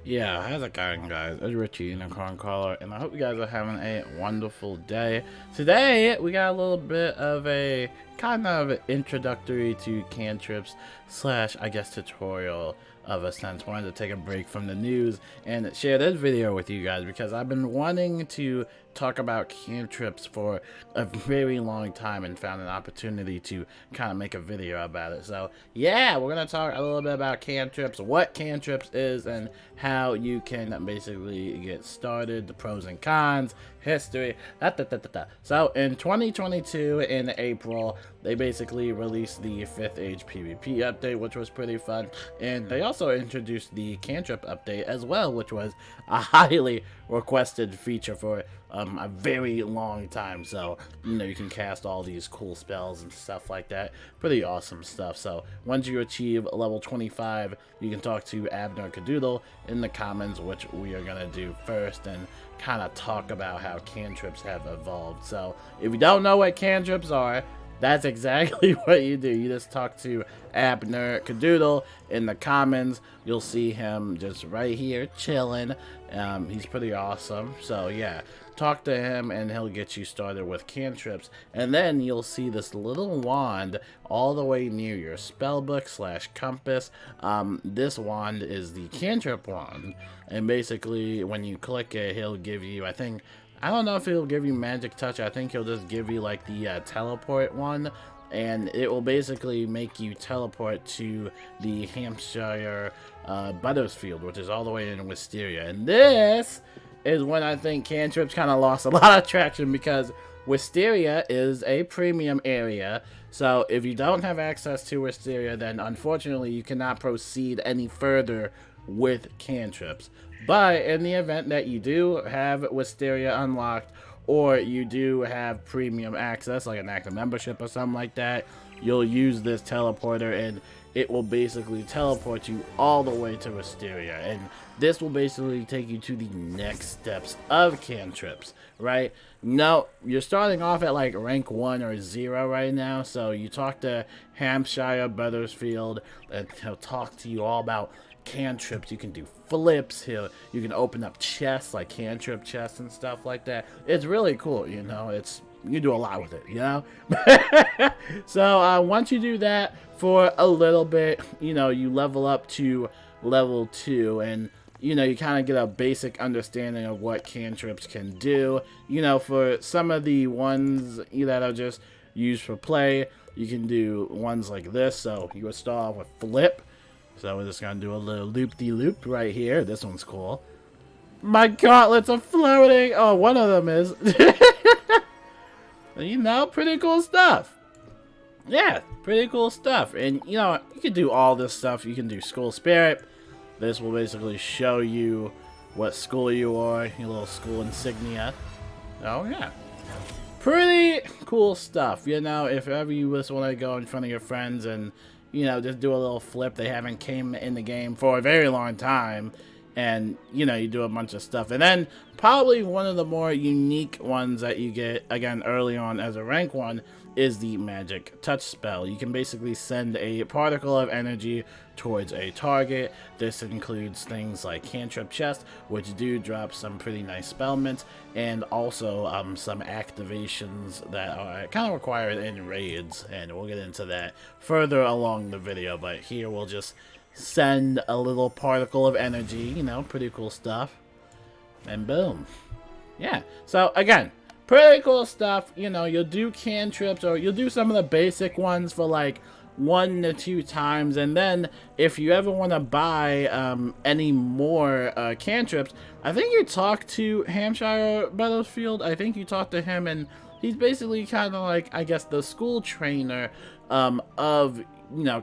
Yeah, how's it going, guys? It's Richie, Unicorn Caller, and I hope you guys are having a wonderful day. Today, we got a little bit of a kind of introductory to cantrips slash, I guess, tutorial of a sense. Wanted to take a break from the news and share this video with you guys because I've been wanting to talk about cantrips for a very long time and found an opportunity to kind of make a video about it. So yeah, we're gonna talk a little bit about cantrips, what cantrips is, and how you can basically get started, the pros and cons, history, So in 2022 in April, they basically released the 5th age PvP update, which was pretty fun, and they also introduced the cantrip update as well, which was a highly requested feature for a very long time. So you can cast all these cool spells and stuff like that. Pretty awesome stuff. So once you achieve level 25, you can talk to Abner Cadoodle in the comments, which we are gonna do first, and kind of talk about how cantrips have evolved. So if you don't know what cantrips are, that's exactly what you do. You just talk to Abner Cadoodle in the comments. You'll see him just right here chilling. He's pretty awesome. So yeah, talk to him and he'll get you started with cantrips. And then you'll see this little wand all the way near your spellbook slash compass. This wand is the cantrip wand. And basically when you click it, he'll give you, I don't know if he'll give you magic touch. I think he'll just give you like the teleport one, and it will basically make you teleport to the Hampshire Buttersfield, which is all the way in Wisteria. And this is when I think cantrips kind of lost a lot of traction, because Wisteria is a premium area. So if you don't have access to Wisteria, then unfortunately you cannot proceed any further with cantrips. But in the event that you do have Wisteria unlocked, or you do have premium access, like an active membership or something like that, you'll use this teleporter and it will basically teleport you all the way to Wisteria. And this will basically take you to the next steps of cantrips, right? No, you're starting off at like rank 1 or 0 right now, so you talk to Hampshire Buttersfield and he'll talk to you all about cantrips. You can do flips here, you can open up chests like cantrip chests and stuff like that. It's really cool, you can do a lot with it, So once you do that for a little bit, you level up to level 2, and you kind of get a basic understanding of what cantrips can do. For some of the ones that are just used for play, you can do ones like this. So you would start off with flip. So we're just gonna do a little loop-de-loop right here. This one's cool. My gauntlets are floating! Oh, one of them is. Pretty cool stuff. Yeah, pretty cool stuff. And, you can do all this stuff. You can do school spirit. This will basically show you what school you are, your little school insignia. Oh, yeah. Pretty cool stuff. If ever you just want to go in front of your friends and just do a little flip. They haven't came in the game for a very long time, and you do a bunch of stuff. And then probably one of the more unique ones that you get again early on as a rank 1 is the magic touch spell. You can basically send a particle of energy towards a target. This includes things like cantrip chest, which do drop some pretty nice spell mints, and also some activations that are kind of required in raids, and we'll get into that further along the video. But here we'll just send a little particle of energy, pretty cool stuff, and boom. Yeah, so again, pretty cool stuff. You'll do cantrips, or you'll do some of the basic ones for like 1 to 2 times, and then if you ever want to buy any more cantrips, I think you talk to Hampshire Buttersfield. I think you talk to him, and he's basically kind of like, I guess, the school trainer of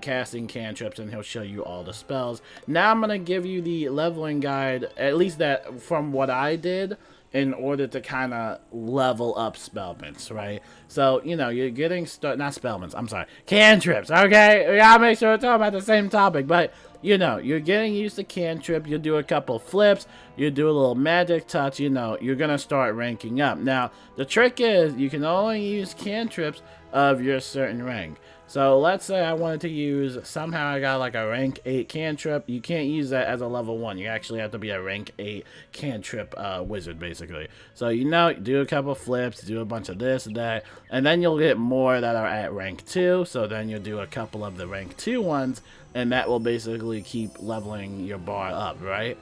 casting cantrips, and he'll show you all the spells. Now I'm gonna give you the leveling guide, at least that from what I did, in order to kind of level up spellmints, right? So, you're getting started, not spellmints, I'm sorry, cantrips, okay? We gotta make sure we're talking about the same topic, but, you're getting used to cantrip, you do a couple flips, you do a little magic touch, you're gonna start ranking up. Now, the trick is, you can only use cantrips of your certain rank. So let's say I wanted to use, somehow I got like a rank 8 cantrip. You can't use that as a level 1. You actually have to be a rank 8 cantrip wizard, basically. So, you know, do a couple flips, do a bunch of this and that, and then you'll get more that are at rank 2. So then you'll do a couple of the rank 2 ones, and that will basically keep leveling your bar up, right?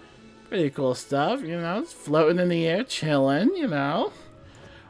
Pretty cool stuff, you know, it's floating in the air, chilling, you know.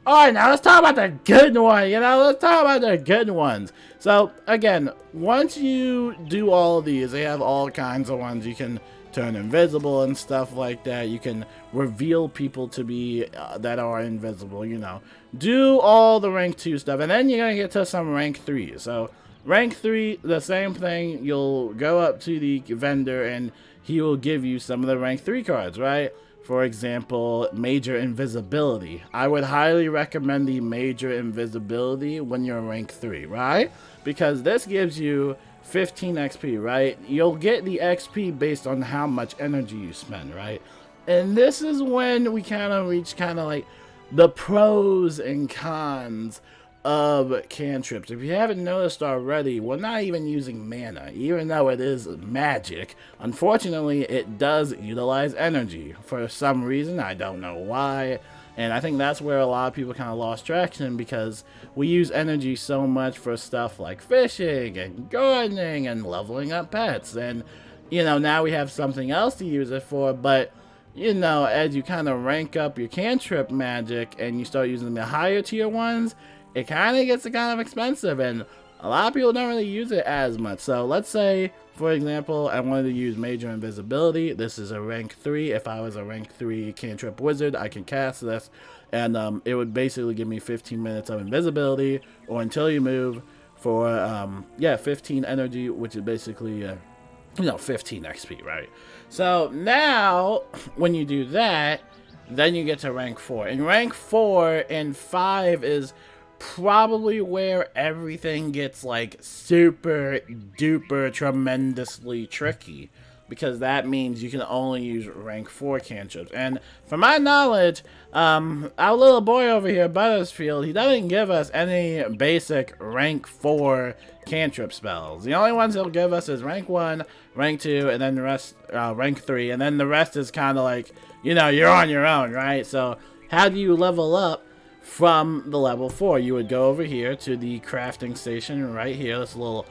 Alright, now let's talk about the good one, you know, let's talk about the good ones. So, again, once you do all of these, they have all kinds of ones. You can turn invisible and stuff like that. You can reveal people to be, that are invisible, you know. Do all the rank 2 stuff, and then you're going to get to some rank 3. So, rank 3, the same thing, you'll go up to the vendor, and he will give you some of the rank 3 cards, right? For example, Major Invisibility. I would highly recommend the Major Invisibility when you're rank 3, right? Because this gives you 15 XP, right? You'll get the XP based on how much energy you spend, right? And this is when we kind of reach kind of like the pros and cons of cantrips. If you haven't noticed already, we're not even using mana, even though it is magic. Unfortunately, it does utilize energy for some reason. I don't know why, and I think that's where a lot of people kind of lost traction, because we use energy so much for stuff like fishing and gardening and leveling up pets, and you know, now we have something else to use it for. But you know, as you kind of rank up your cantrip magic and you start using the higher tier ones, it kind of gets kind of expensive, and a lot of people don't really use it as much. So let's say, for example, I wanted to use Major Invisibility. This is a rank 3. If I was a rank 3 cantrip wizard, I can cast this, and it would basically give me 15 minutes of invisibility, or until you move, for, 15 energy, which is basically, you know, 15 XP, right? So now, when you do that, then you get to rank 4. And rank 4 and 5 is probably where everything gets like super duper tremendously tricky, because that means you can only use rank 4 cantrips. And from my knowledge, our little boy over here, Buttersfield, he doesn't give us any basic rank 4 cantrip spells. The only ones he'll give us is rank 1, rank 2, and then the rest rank 3, and then the rest is kind of like, you know, you're on your own, right? So how do you level up from the level 4? You would go over here to the crafting station right here, this little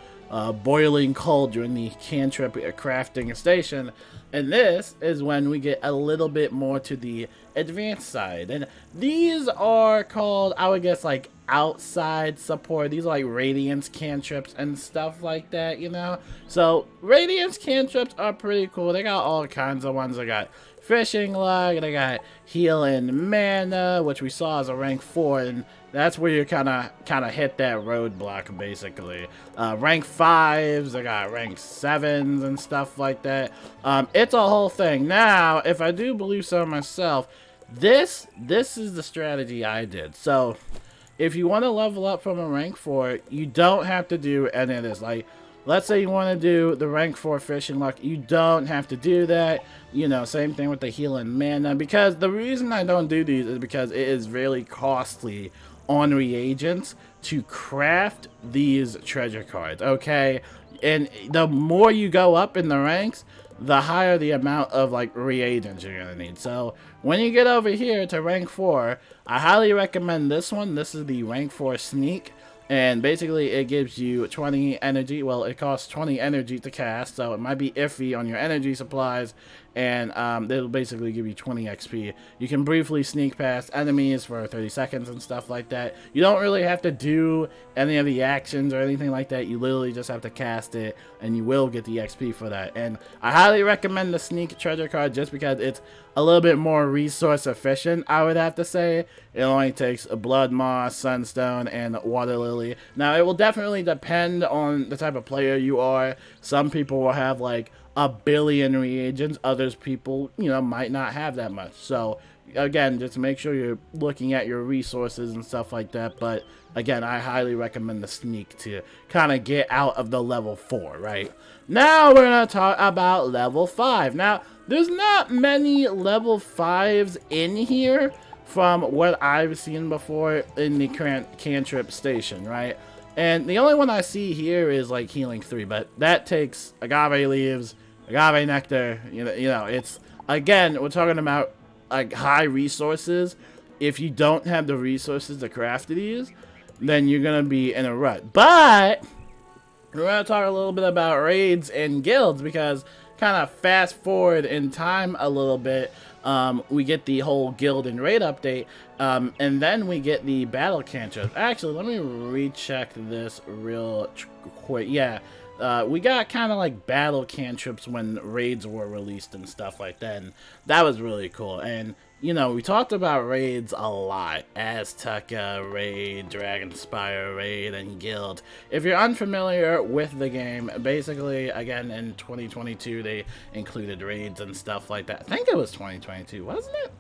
boiling cauldron, the cantrip crafting station, and this is when we get a little bit more to the advanced side. And these are called, I would guess, like outside support. These are like radiance cantrips and stuff like that, you know. So radiance cantrips are pretty cool. They got all kinds of ones. They got fishing luck, they got heal and mana, which we saw as a rank 4, and that's where you kind of hit that roadblock, basically. Rank 5s, they got rank 7s and stuff like that. It's a whole thing. Now, if I do believe so myself, this is the strategy I did. So if you want to level up from a rank 4, you don't have to do any of this. Like, let's say you want to do the rank 4 fishing luck, you don't have to do that. You know, same thing with the heal and mana, because the reason I don't do these is because it is really costly on reagents to craft these treasure cards, okay? And the more you go up in the ranks, the higher the amount of like reagents you're gonna need. So when you get over here to rank 4, I highly recommend this one. This is the rank 4 sneak, and basically it gives you 20 energy. Well, it costs 20 energy to cast, so it might be iffy on your energy supplies, and it'll basically give you 20 XP. You can briefly sneak past enemies for 30 seconds and stuff like that. You don't really have to do any of the actions or anything like that. You literally just have to cast it, and you will get the XP for that. And I highly recommend the sneak treasure card just because it's a little bit more resource efficient, I would have to say. It only takes a blood moss, sunstone, and water lily. Now, it will definitely depend on the type of player you are. Some people will have like a billion reagents. Others people, you know, might not have that much. So again, just make sure you're looking at your resources and stuff like that. But again, I highly recommend the sneak to kind of get out of the level 4, right? Now we're going to talk about level 5. Now, there's not many level 5s in here from what I've seen before in the cantrip station, right? And the only one I see here is like healing 3, but that takes agave leaves, agave nectar. You know, it's again we're talking about like high resources. If you don't have the resources to craft these, then you're gonna be in a rut. But we're gonna talk a little bit about raids and guilds because kind of fast forward in time a little bit. We get the whole guild and raid update, and then we get the battle cantrips. Actually, let me recheck this real quick. Yeah, we got kind of like battle cantrips when raids were released and stuff like that, and that was really cool. And you know, we talked about raids a lot. Azteca raid, Dragonspire raid, and guild. If you're unfamiliar with the game, basically, again, in 2022, they included raids and stuff like that. I think it was 2022, wasn't it?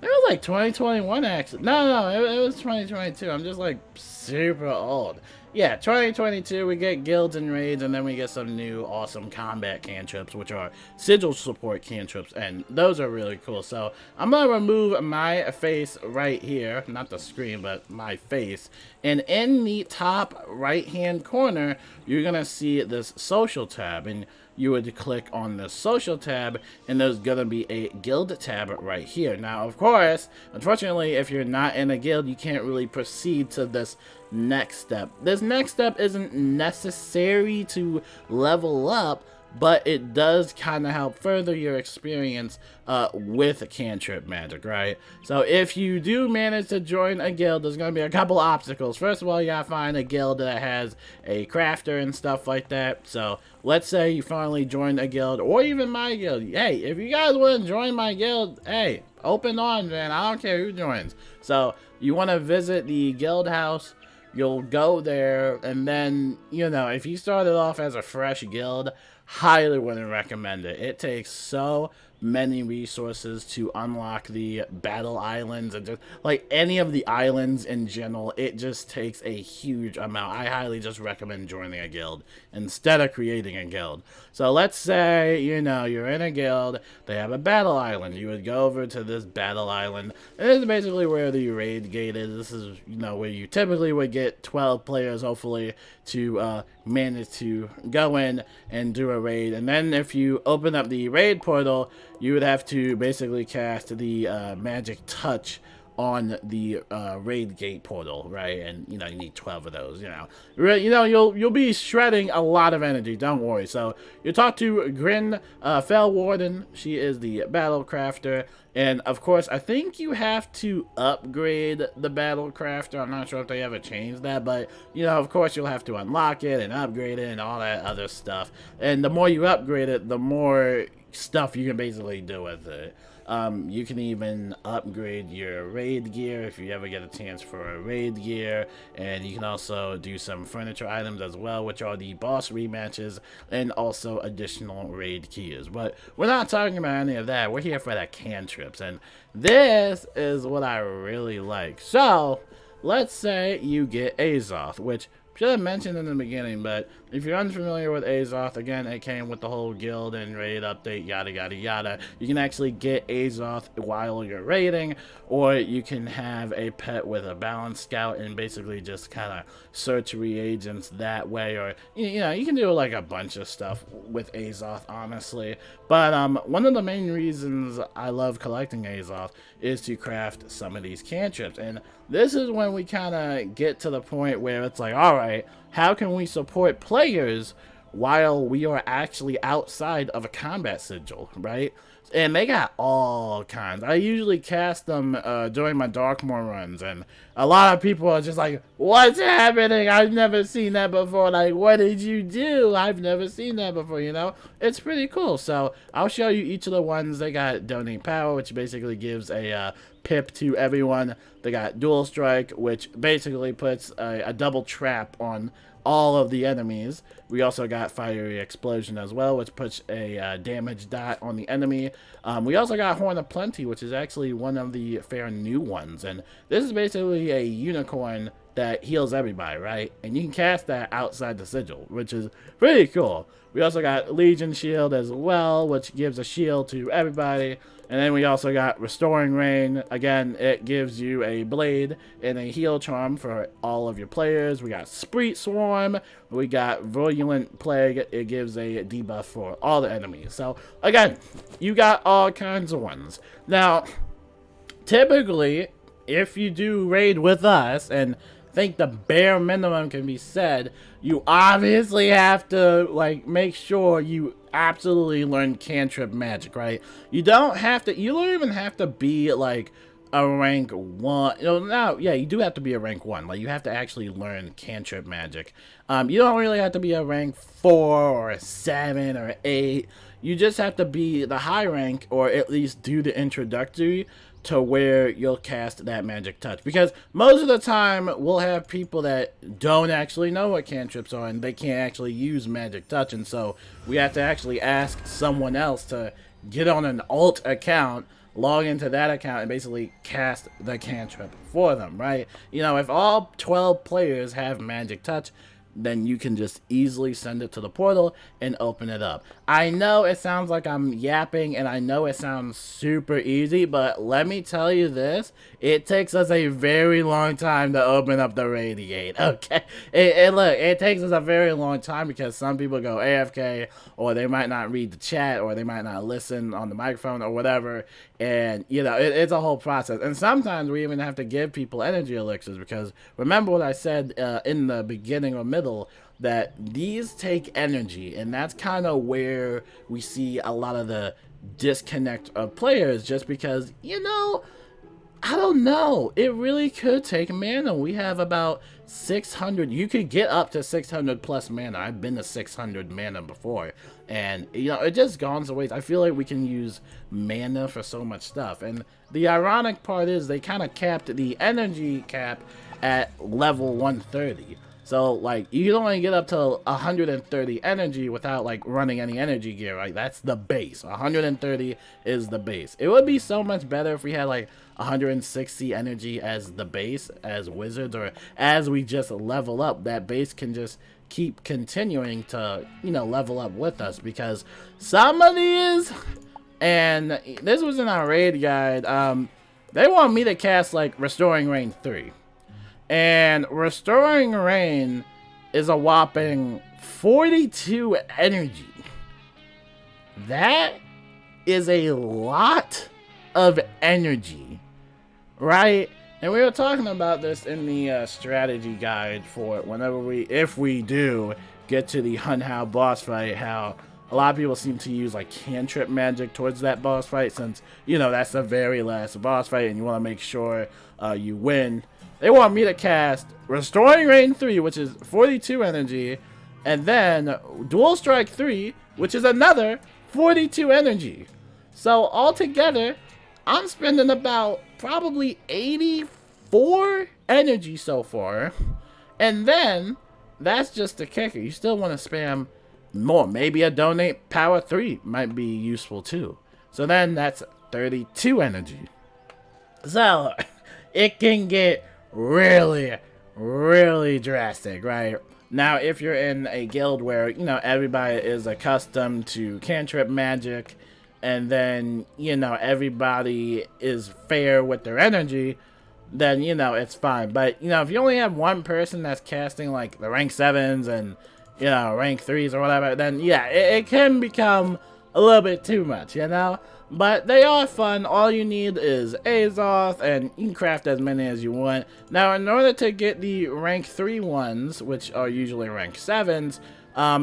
It was like 2021, actually. No, it was 2022. I'm just like super old. Yeah, 2022, we get guilds and raids, and then we get some new awesome combat cantrips, which are sigil support cantrips, and those are really cool. So I'm going to remove my face right here, not the screen, but my face, and in the top right-hand corner, you're going to see this social tab, and you would click on the social tab, and there's going to be a guild tab right here. Now, of course, unfortunately, if you're not in a guild, you can't really proceed to this next step. This next step isn't necessary to level up, but it does kind of help further your experience with cantrip magic, right? So if you do manage to join a guild, there's going to be a couple obstacles. First of all, you gotta find a guild that has a crafter and stuff like that. So let's say you finally join a guild, or even my guild. Hey, if you guys want to join my guild, hey, open on, man. I don't care who joins. So you want to visit the guild house. You'll go there, and then, you know, if you started off as a fresh guild, highly wouldn't recommend it. It takes so many resources to unlock the battle islands, and just like any of the islands in general, it just takes a huge amount. I highly just recommend joining a guild instead of creating a guild. So let's say, you know, you're in a guild, they have a battle island. You would go over to this battle island, and this is basically where the raid gate is. This is, you know, where you typically would get 12 players, hopefully, to manage to go in and do a raid. And then if you open up the raid portal, you would have to basically cast the magic touch on the raid gate portal, right? And you know, you need 12 of those. You know, you'll be shredding a lot of energy. Don't worry. So you talk to Grin Fellwarden. She is the battle crafter, and of course, I think you have to upgrade the battle crafter. I'm not sure if they ever changed that, but you know, of course, you'll have to unlock it and upgrade it and all that other stuff. And the more you upgrade it, the more stuff you can basically do with it. You can even upgrade your raid gear if you ever get a chance for a raid gear, and you can also do some furniture items as well, which are the boss rematches and also additional raid keys. But we're not talking about any of that. We're here for the cantrips, and this is what I really like. So let's say you get Azoth, which should have mentioned in the beginning, but if you're unfamiliar with Azoth, again, it came with the whole guild and raid update, yada yada yada. You can actually get Azoth while you're raiding, or you can have a pet with a balance scout and basically just kind of search reagents that way, or you know, you can do like a bunch of stuff with Azoth, honestly. But one of the main reasons I love collecting Azoth is to craft some of these cantrips, and this is when we kind of get to the point where it's like, all right, how can we support players while we are actually outside of a combat sigil, right? And they got all kinds. I usually cast them during my Darkmoor runs, and a lot of people are just like, what's happening? I've never seen that before. Like, what did you do? I've never seen that before, you know? It's pretty cool. So I'll show you each of the ones. They got Donate Power, which basically gives a pip to everyone. They got Dual Strike, which basically puts a double trap on all of the enemies. We also got Fiery Explosion as well, which puts a damage dot on the enemy. We also got Horn of Plenty, which is actually one of the fair new ones, and this is basically a unicorn that heals everybody, right? And you can cast that outside the sigil, which is pretty cool. We also got Legion Shield as well, which gives a shield to everybody. And then we also got Restoring Rain. Again, it gives you a blade and a heal charm for all of your players. We got Spree Swarm. We got Virulent Plague. It gives a debuff for all the enemies. So, again, you got all kinds of ones. Now, typically, if you do raid with us and think the bare minimum can be said, you obviously have to like make sure you absolutely learn cantrip magic, right? You don't even have to be like a rank 1. Yeah, you do have to be a rank 1. Like, you have to actually learn cantrip magic. You don't really have to be a rank 4 or a 7 or 8. You just have to be the high rank, or at least do the introductory to where you'll cast that magic touch. Because most of the time, we'll have people that don't actually know what cantrips are, and they can't actually use magic touch, and so we have to actually ask someone else to get on an alt account, log into that account, and basically cast the cantrip for them, right? You know, if all 12 players have magic touch, then you can just easily send it to the portal and open it up. I know it sounds like I'm yapping, and I know it sounds super easy, but let me tell you this, it takes us a very long time to open up the Radiate, okay? Look, it takes us a very long time because some people go AFK, or they might not read the chat, or they might not listen on the microphone or whatever, and, you know, it's a whole process. And sometimes we even have to give people energy elixirs, because remember what I said in the beginning or middle, that these take energy, and that's kind of where we see a lot of the disconnect of players, just because, you know, I don't know, it really could take mana. We have about 600, you could get up to 600 plus mana. I've been to 600 mana before, and, you know, it just gone to waste. I feel like we can use mana for so much stuff, and the ironic part is they kind of capped the energy cap at level 130. So, like, you can only get up to 130 energy without, like, running any energy gear, right? That's the base. 130 is the base. It would be so much better if we had, like, 160 energy as the base, as wizards, or as we just level up, that base can just keep continuing to, you know, level up with us, because some of these, and this was in our raid guide, they want me to cast, like, Restoring Rain 3. And Restoring Rain is a whopping 42 energy. That is a lot of energy, right? And we were talking about this in the strategy guide for whenever if we do get to the Hunhow boss fight, how a lot of people seem to use like cantrip magic towards that boss fight, since, you know, that's the very last boss fight and you want to make sure you win. They want me to cast Restoring Rain 3, which is 42 energy, and then Dual Strike 3, which is another 42 energy. So altogether, I'm spending about probably 84 energy so far. And then, that's just the kicker. You still want to spam more. Maybe a Donate Power 3 might be useful too. So then that's 32 energy. So, it can get really, really drastic, right? Now, if you're in a guild where, you know, everybody is accustomed to cantrip magic, and then, you know, everybody is fair with their energy, then, you know, it's fine. But, you know, if you only have one person that's casting, like, the rank 7s and, you know, rank 3s or whatever, then, yeah, it can become a little bit too much, you know? But they are fun. All you need is Azoth, and you can craft as many as you want. Now, in order to get the rank 3 ones, which are usually rank 7s,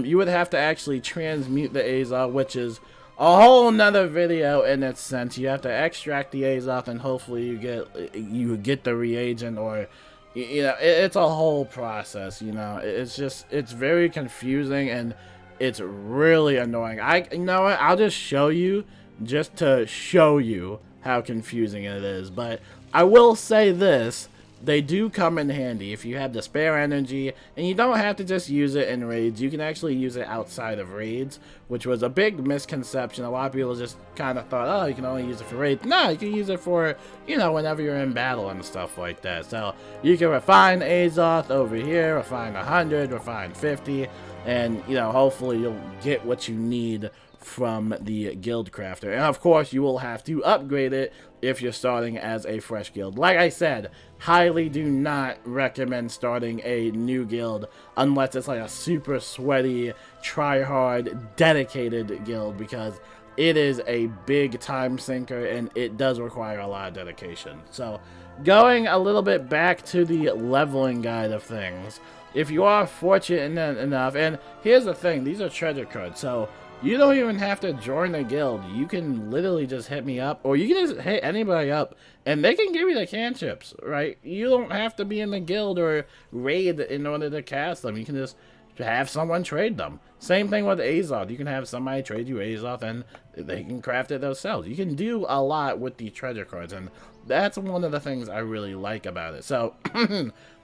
you would have to actually transmute the Azoth, which is a whole nother video in its sense. You have to extract the Azoth, and hopefully you get the reagent, or, you know, it's a whole process, you know. It's very confusing, and it's really annoying. You know what, I'll just show you, just to show you how confusing it is. But I will say this, they do come in handy if you have the spare energy, and you don't have to just use it in raids. You can actually use it outside of raids, which was a big misconception. A lot of people just kind of thought, oh, you can only use it for raids. No, you can use it for, you know, whenever you're in battle and stuff like that. So you can refine Azoth over here, refine 100, refine 50, and, you know, hopefully you'll get what you need from the guild crafter. And of course you will have to upgrade it if you're starting as a fresh guild. Like I said, highly do not recommend starting a new guild unless it's like a super sweaty, try hard, dedicated guild, because it is a big time sinker and it does require a lot of dedication. So going a little bit back to the leveling guide of things, if you are fortunate enough, and here's the thing, these are treasure cards, so you don't even have to join a guild. You can literally just hit me up, or you can just hit anybody up, and they can give you the cantrips, right? You don't have to be in the guild or raid in order to cast them. You can just have someone trade them. Same thing with Azoth. You can have somebody trade you Azoth, and they can craft it themselves. You can do a lot with the treasure cards, and that's one of the things I really like about it. So,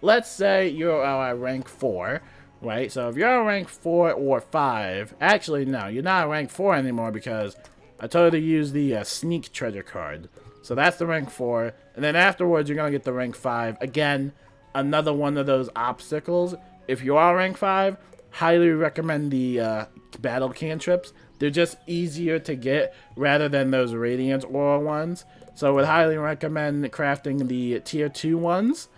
let's say you're at rank 4. Right, so if you're a rank 4 or 5, actually no, you're not a rank 4 anymore because I told you to use the sneak treasure card. So that's the rank 4, and then afterwards you're going to get the rank 5. Again, another one of those obstacles. If you are rank 5, highly recommend the battle cantrips. They're just easier to get rather than those radiant aura ones. So I would highly recommend crafting the tier 2 ones.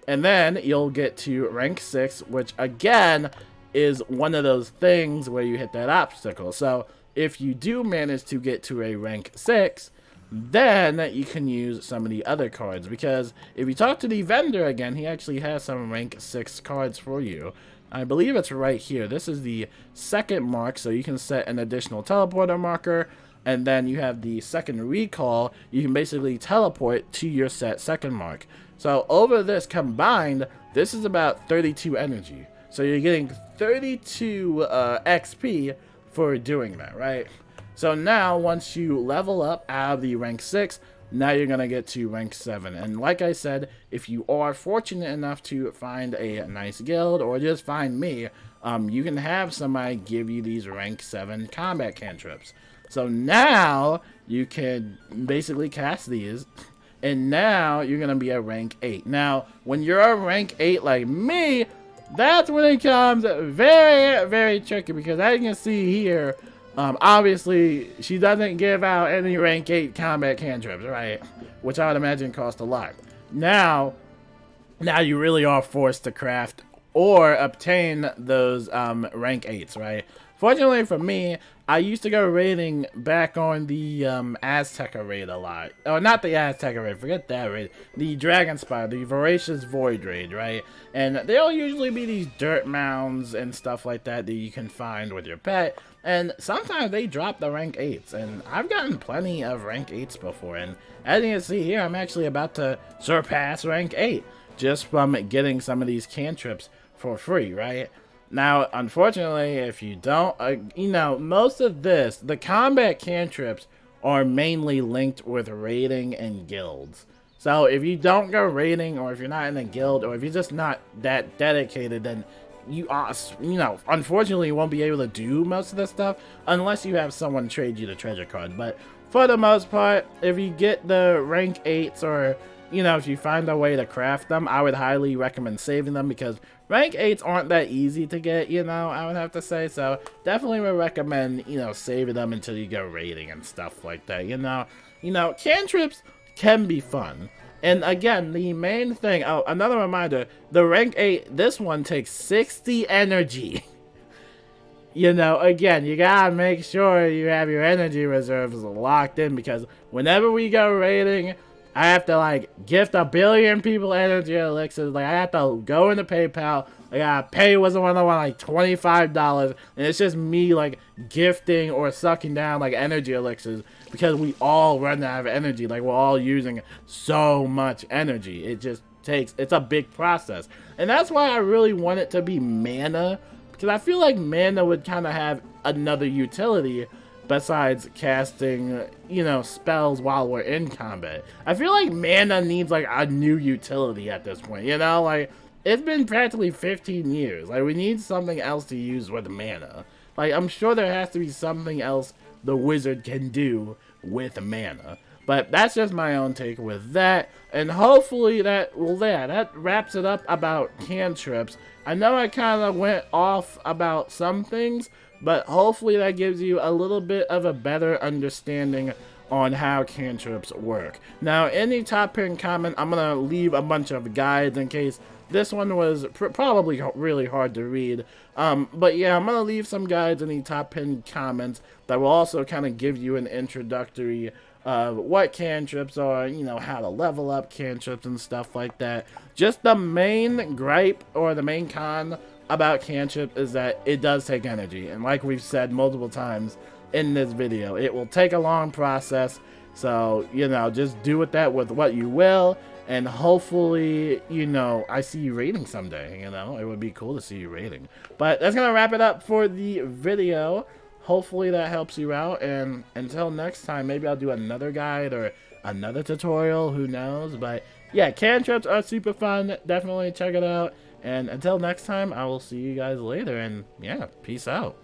And then you'll get to rank 6, which again is one of those things where you hit that obstacle. So if you do manage to get to a rank 6, then you can use some of the other cards. Because if you talk to the vendor again, he actually has some rank 6 cards for you. I believe it's right here. This is the second mark, so you can set an additional teleporter marker. And then you have the second recall. You can basically teleport to your set second mark. So over this combined, this is about 32 energy. So you're getting 32 XP for doing that, right? So now once you level up out of the rank 6, now you're going to get to rank 7. And like I said, if you are fortunate enough to find a nice guild or just find me, you can have somebody give you these rank 7 combat cantrips. So now you can basically cast these. And now you're going to be at rank 8. Now, when you're a rank 8 like me, that's when it becomes very, very tricky. Because as you can see here, obviously, she doesn't give out any rank 8 combat cantrips, right? Which I would imagine cost a lot. Now you really are forced to craft or obtain those rank 8s, right? Fortunately for me, I used to go raiding back on the Azteca raid a lot. Oh, not the Azteca raid, forget that raid. The Dragon Spire, the Voracious Void raid, right? And there'll usually be these dirt mounds and stuff like that that you can find with your pet. And sometimes they drop the rank 8s. And I've gotten plenty of rank 8s before. And as you can see here, I'm actually about to surpass rank 8. Just from getting some of these cantrips for free, right? Now, unfortunately, if you don't, you know, most of this, the combat cantrips are mainly linked with raiding and guilds. So if you don't go raiding, or if you're not in a guild, or if you're just not that dedicated, then you know, unfortunately you won't be able to do most of this stuff unless you have someone trade you the treasure card. But for the most part, if you get the rank 8s, or, you know, if you find a way to craft them, I would highly recommend saving them, because rank 8s aren't that easy to get, you know, I would have to say. So definitely would recommend, you know, saving them until you go raiding and stuff like that, you know. Cantrips can be fun. And again, the main thing, oh, another reminder, the rank 8, this one takes 60 energy. You know, again, you gotta make sure you have your energy reserves locked in, because whenever we go raiding, I have to, like, gift 1 billion people energy elixirs. Like, I have to go into PayPal. I gotta pay Wizard101 like $25. And it's just me, like, gifting or sucking down, like, energy elixirs. Because we all run out of energy. Like, we're all using so much energy. It just takes, it's a big process. And that's why I really want it to be mana. Because I feel like mana would kind of have another utility. besides casting, you know, spells while we're in combat. I feel like mana needs like a new utility at this point, you know? Like, it's been practically 15 years. Like, we need something else to use with mana. Like, I'm sure there has to be something else the wizard can do with mana. But that's just my own take with that. And hopefully that, well, yeah, that wraps it up about cantrips. I know I kind of went off about some things, but hopefully that gives you a little bit of a better understanding on how cantrips work. Now, in the top pinned comment, I'm going to leave a bunch of guides in case this one was probably really hard to read. But yeah, I'm going to leave some guides in the top pinned comments that will also kind of give you an introductory of what cantrips are, you know, how to level up cantrips and stuff like that. Just the main gripe or the main con about cantrip is that it does take energy. And like we've said multiple times in this video, it will take a long process. So, you know, just do with that with what you will. And hopefully, you know, I see you raiding someday, you know. It would be cool to see you raiding. But that's going to wrap it up for the video. Hopefully that helps you out. And until next time, maybe I'll do another guide or another tutorial. Who knows? But yeah, cantrips are super fun. Definitely check it out. And until next time, I will see you guys later. And yeah, peace out.